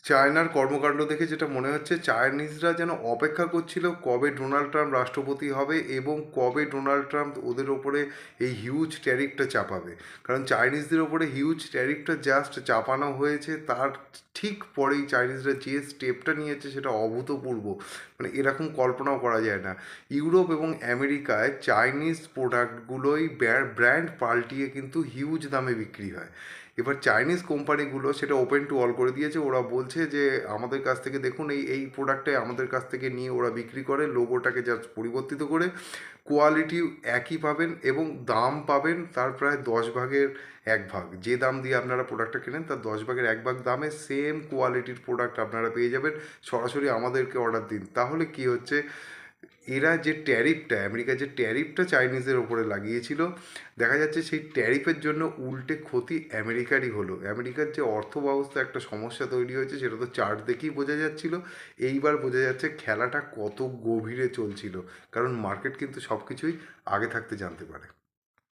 চায়নার কর্মকাণ্ড দেখে যেটা মনে হচ্ছে চাইনিজরা যেন অপেক্ষা করছিল কবে ডোনাল্ড ট্রাম্প রাষ্ট্রপতি হবে এবং কবে ডোনাল্ড ট্রাম্প ওদের ওপরে এই হিউজ ট্যারিফটা চাপাবে। কারণ চাইনিজদের ওপরে হিউজ ট্যারিফটা জাস্ট চাপানো হয়েছে, তার ঠিক পরেই চাইনিজরা যে স্টেপটা নিয়েছে সেটা অভূতপূর্ব, মানে এরকম কল্পনাও করা যায় না। ইউরোপ এবং আমেরিকায় চাইনিজ প্রোডাক্টগুলোই ব্র্যান্ড পাল্টিয়ে কিন্তু হিউজ দামে বিক্রি হয়। এবার চাইনিজ কোম্পানিগুলো সেটা ওপেন টু অল করে দিয়েছে, ওরা বলছে যে আমাদের কাছ থেকে দেখুন এই এই প্রোডাক্টটাই আমাদের কাছ থেকে নিয়ে ওরা বিক্রি করে, লোগোটাকে জাস্ট পরিবর্তিত করে কোয়ালিটি একই পাবেন এবং দাম পাবেন তার প্রায় 10 ভাগের 1 ভাগ। যে দাম দিয়ে আপনারা প্রোডাক্টটা কেনেন তার 10 ভাগের 1 ভাগ দামে সেম কোয়ালিটির প্রোডাক্ট আপনারা পেয়ে যাবেন। সরাসরি আমাদেরকে অর্ডার দিন। তাহলে কি হচ্ছে, এরা যে ট্যারিফটা, আমেরিকা যে ট্যারিফটা চাইনিজের ওপরে লাগিয়েছিল, দেখা যাচ্ছে সেই ট্যারিফের জন্য উল্টে ক্ষতি আমেরিকারই হলো। আমেরিকার যে অর্থ ব্যবস্থা একটা সমস্যা তৈরি হয়েছে সেটা তো চার্ট দেখেই বোঝা যাচ্ছিল। এইবার বোঝা যাচ্ছে খেলাটা কত গভীরে চলছিল, কারণ মার্কেট কিন্তু সব কিছুই আগে থাকতে জানতে পারে।